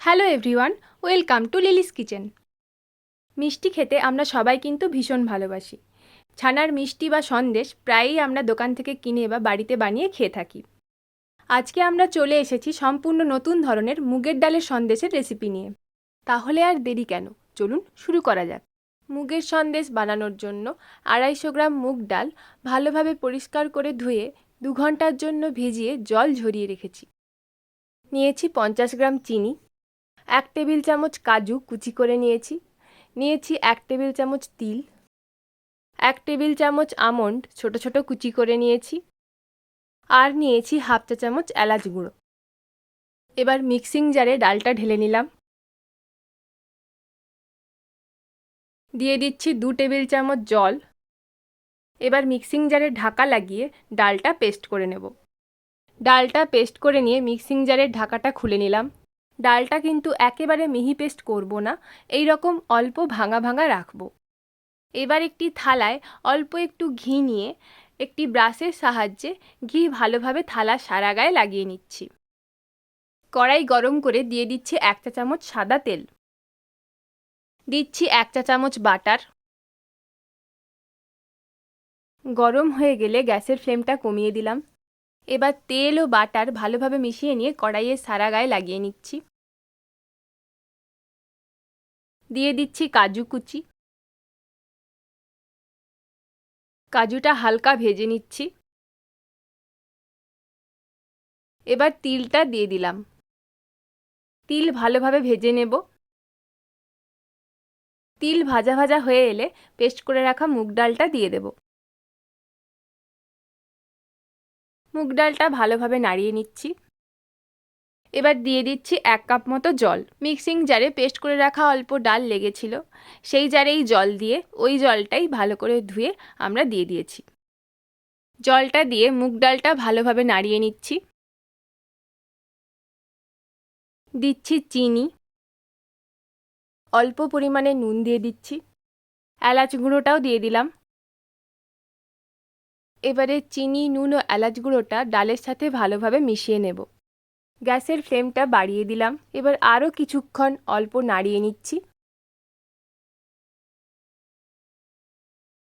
Hello everyone, welcome to Lily's kitchen. মিষ্টি খেতে আমরা সবাই কিন্তু ভীষণ ভালোবাসি। ছানার মিষ্টি বা সন্দেশ প্রায়ই আমরা দোকান থেকে কিনে বা বাড়িতে বানিয়ে খেয়ে থাকি। আজকে আমরা চলে এসেছি সম্পূর্ণ নতুন ধরনের মুগের ডালের সন্দেশের রেসিপি নিয়ে। তাহলে আর দেরি কেন, চলুন শুরু করা যাক। মুগের সন্দেশ বানানোর জন্য 250 গ্রাম মুগ ডাল ভালোভাবে পরিষ্কার করে ধুয়ে 2 ঘন্টার জন্য ভিজিয়ে জল ঝরিয়ে রেখেছি। নিয়েছি 50 গ্রাম চিনি, 1 টেবিল চামচ কাজু কুচি করে নিয়েছি 1 টেবিল চামচ তিল, 1 টেবিল চামচ আমন্ড ছোট ছোট কুচি করে নিয়েছি, আর নিয়েছি হাফ চা চামচ এলাচ গুঁড়ো। এবার মিক্সিং জারে ডালটা ঢেলে নিলাম। দিয়ে দিচ্ছি 2 টেবিল চামচ জল। এবার মিক্সিং জারে ঢাকা লাগিয়ে ডালটা পেস্ট করে নেব। ডালটা পেস্ট করে নিয়ে মিক্সিং জারের ঢাকাটা খুলে নিলাম। ডালটা কিন্তু একেবারে মিহি পেস্ট করব না, এই রকম অল্প ভাঙা ভাঙা রাখবো। এবার একটি থালায় অল্প একটু ঘি নিয়ে একটি ব্রাশের সাহায্যে ঘি ভালোভাবে থালার সারা গায়ে লাগিয়ে নিচ্ছি। কড়াই গরম করে দিয়ে দিচ্ছি 1 চা চামচ সাদা তেল, দিচ্ছি 1 চা চামচ বাটার। গরম হয়ে গেলে গ্যাসের ফ্লেমটা কমিয়ে দিলাম। এবার তেল ও বাটার ভালোভাবে মিশিয়ে নিয়ে কড়াইয়ের সারা গায়ে লাগিয়ে নিচ্ছি। দিয়ে দিচ্ছি কাজু কুচি। কাজুটা হালকা ভেজে নিচ্ছি। এবার তিলটা দিয়ে দিলাম। তিল ভালোভাবে ভেজে নেব। তিল ভাজা ভাজা হয়ে এলে পেস্ট করে রাখা মুগ ডালটা দিয়ে দেব। মুগ ডালটা ভালোভাবে নাড়িয়ে নিচ্ছি। এবার দিয়ে দিচ্ছি 1 কাপ মতো জল। মিক্সিং জারে পেস্ট করে রাখা অল্প ডাল লেগেছিল, সেই জারেই জল দিয়ে ওই জলটাই ভালো করে ধুয়ে আমরা দিয়ে দিয়েছি। জলটা দিয়ে মুগ ডালটা ভালোভাবে নাড়িয়ে নিচ্ছি। দিচ্ছি চিনি, অল্প পরিমাণে নুন দিয়ে দিচ্ছি, এলাচ গুঁড়োটাও দিয়ে দিলাম। এবারে চিনি, নুন ও এলাচ গুঁড়োটা ডালের সাথে ভালোভাবে মিশিয়ে নেব। গ্যাসের ফ্লেমটা বাড়িয়ে দিলাম। এবার আরও কিছুক্ষণ অল্প নাড়িয়ে নিচ্ছি।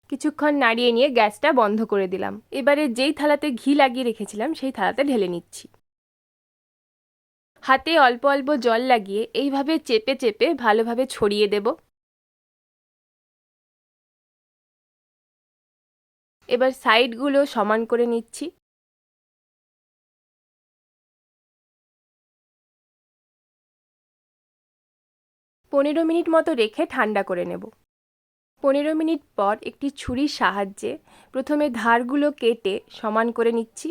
কিছুক্ষণ নাড়িয়ে নিয়ে গ্যাসটা বন্ধ করে দিলাম। এবারে যেই থালাতে ঘি লাগিয়ে রেখেছিলাম সেই থালাতে ঢেলে নিচ্ছি। হাতে অল্প অল্প জল লাগিয়ে এইভাবে চেপে চেপে ভালোভাবে ছড়িয়ে দেব। এবার সাইডগুলো সমান করে নিচ্ছি। পনেরো মিনিট মতো রেখে ঠান্ডা করে নেব। 15 মিনিট পর একটি ছুরির সাহায্যে প্রথমে ধারগুলো কেটে সমান করে নিচ্ছি।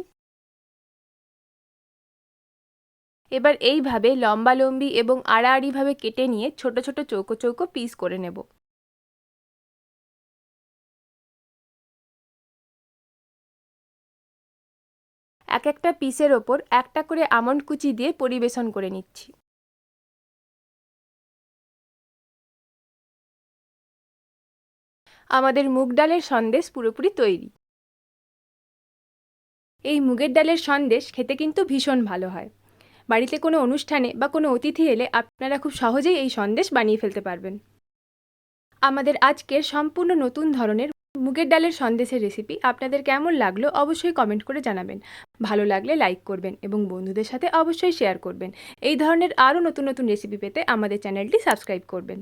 এবার এইভাবে লম্বালম্বি এবং আড়াআড়িভাবে কেটে নিয়ে ছোট ছোট চৌকো চৌকো পিস করে নেব। এক একটা পিসের ওপর একটা করে আমন্ড কুচি দিয়ে পরিবেশন করে নিচ্ছি। আমাদের মুগ ডালের সন্দেশ পুরোপুরি তৈরি। এই মুগের ডালের সন্দেশ খেতে কিন্তু ভীষণ ভালো হয়। বাড়িতে কোনো অনুষ্ঠানে বা কোনো অতিথি এলে আপনারা খুব সহজেই এই সন্দেশ বানিয়ে ফেলতে পারবেন। আমাদের আজকের সম্পূর্ণ নতুন ধরনের মুগের ডালের সন্দেশের রেসিপি আপনাদের কেমন লাগলো অবশ্যই কমেন্ট করে জানাবেন। ভালো লাগলে লাইক করবেন এবং বন্ধুদের সাথে অবশ্যই শেয়ার করবেন। এই ধরনের আরও নতুন নতুন রেসিপি পেতে আমাদের চ্যানেলটি সাবস্ক্রাইব করবেন।